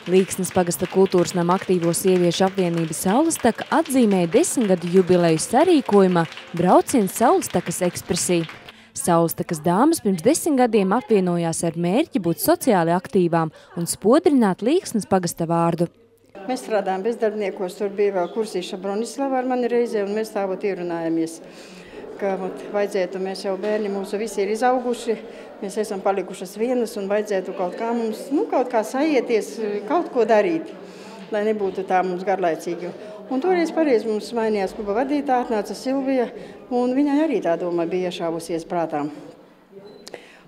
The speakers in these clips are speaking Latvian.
Līksnes pagasta kultūras nama aktīvo sieviešu apvienība Saulestaka atzīmēja 10 gadu jubileju sarīkojumā Brauciens Saulestakas ekspresija. Saulestakas dāmas pirms 10 gadiem apvienojās ar mērķi būt sociāli aktīvām un spodrināt Līksnes pagasta vārdu. Mēs strādājam bezdarbniekos, tur bija vēl kursīša Bronislava ar mani reizē, un mēs tāvot ierunājamies, ka vajadzētu, mēs jau bērni mūsu visi ir izauguši, mēs esam palikušas vienas un vajadzētu kaut kā mums, kaut kā saieties, kaut ko darīt, lai nebūtu tā mums garlaicīgi. Un toreiz pareizi mums mainījās kluba vadītāja, atnāca Silvija, un viņai arī tā doma bija iešāvusies prātām.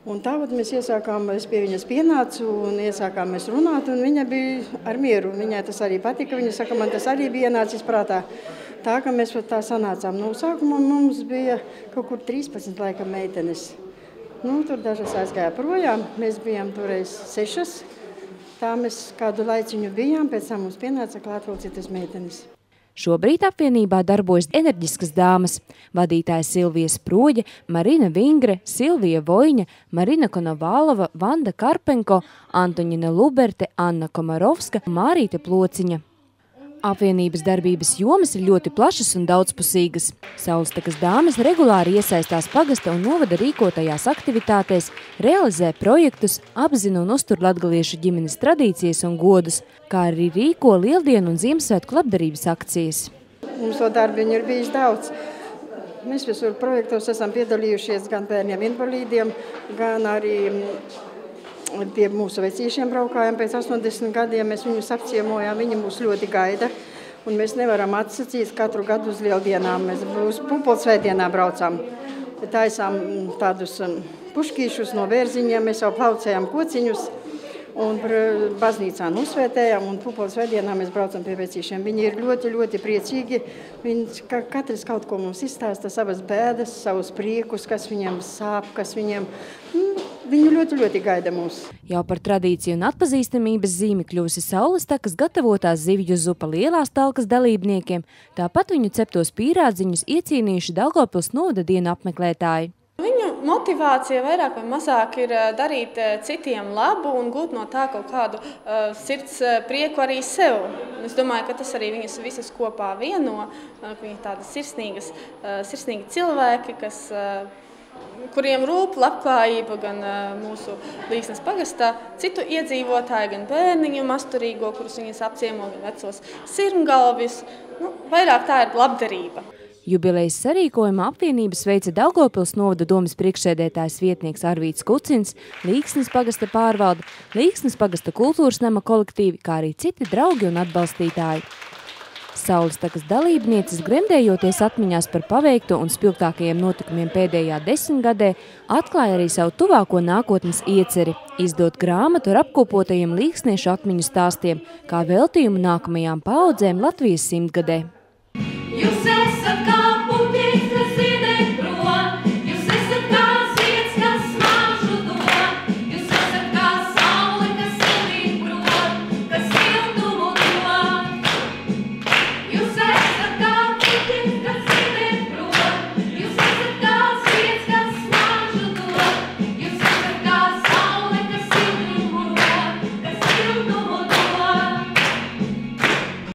Un tāpat mēs iesākām, es pie viņas pienācu un iesākām mēs runāt, un viņa bija ar mieru. Viņai tas arī patika, viņa saka, man tas arī bija ienācis prātā. Tā, ka mēs tā sanācām. No sākumā mums bija kaut kur 13 laikam meitenes. Tur dažas aizgāja projām, mēs bijām toreiz 6. Tā mēs kādu laiciņu bijām, pēc tam mums pienāca klāt vēl citas meitenes. Šobrīd apvienībā darbojas enerģiskas dāmas – vadītāja Silvija Sproģe, Marina Vingre, Silvija Vojņa, Marina Konovalova, Vanda Karpenko, Antoņina Luberte, Anna Komarovska, Mārīte Plociņa. Apvienības darbības jomas ir ļoti plašas un daudzpusīgas. Saulestakas dāmas regulāri iesaistās pagasta un novada rīkotajās aktivitātēs, realizē projektus, apzina un uztur latgaliešu ģimenes tradīcijas un godus, kā arī rīko lieldienu un Ziemassvētku labdarības akcijas. Mums to darbiņu ir bijis daudz. Mēs visur projektos esam piedalījušies gan bērniem invalīdiem, gan arī pie mūsu vecīšiem braukājām pēc 80 gadiem, mēs viņus apciemojām, viņi mūs ļoti gaida, un mēs nevaram atsacīt katru gadu uz lieldienām, mēs uz Pupolsvētdienā braucām. Taisām tādus puškīšus no vērziņiem, mēs jau plaucējām kociņus, un baznīcā nosvētējām, un Pupolsvētdienā mēs braucam pie vecīšiem. Viņi ir ļoti, ļoti priecīgi, katrs kaut ko mums izstāsta, savas bēdas, savus priekus, kas viņiem sāp, kas viņiem... Viņi ļoti, ļoti gaida mūs. Jau par tradīciju un atpazīstamības zīmi kļūsi Saulestakas gatavotās zivju zupa lielās talkas dalībniekiem, tāpat viņu ceptos pīrādziņus iecīnījuši Daugavpils novada dienu apmeklētāji. Viņu motivācija vairāk vai mazāk ir darīt citiem labu un gūt no tā kaut kādu sirds prieku arī sev. Es domāju, ka tas arī viņas visas kopā vieno, ka viņi tādi sirsnīgi cilvēki, kuriem rūp labklājība gan mūsu Līksnes pagastā, citu iedzīvotāju, gan bērniņu masturīgo, kurus viņas apciemo, gan vecos sirmgalvjus. Vairāk tā ir labdarība. Jubilejas sarīkojumā apvienības veica Daugavpils novada domes priekšsēdētājs vietnieks Arvīts Kucins, Līksnes pagasta pārvalde, Līksnes pagasta kultūras nama kolektīvi, kā arī citi draugi un atbalstītāji. Saulestakas dalībnieces, gremdējoties atmiņās par paveikto un spilgtākajiem notikumiem pēdējā 10 gadē, atklāja arī savu tuvāko nākotnes ieceri – izdot grāmatu ar apkopotajiem līksniešu atmiņu stāstiem, kā veltījumu nākamajām paaudzēm Latvijas 100 gadē.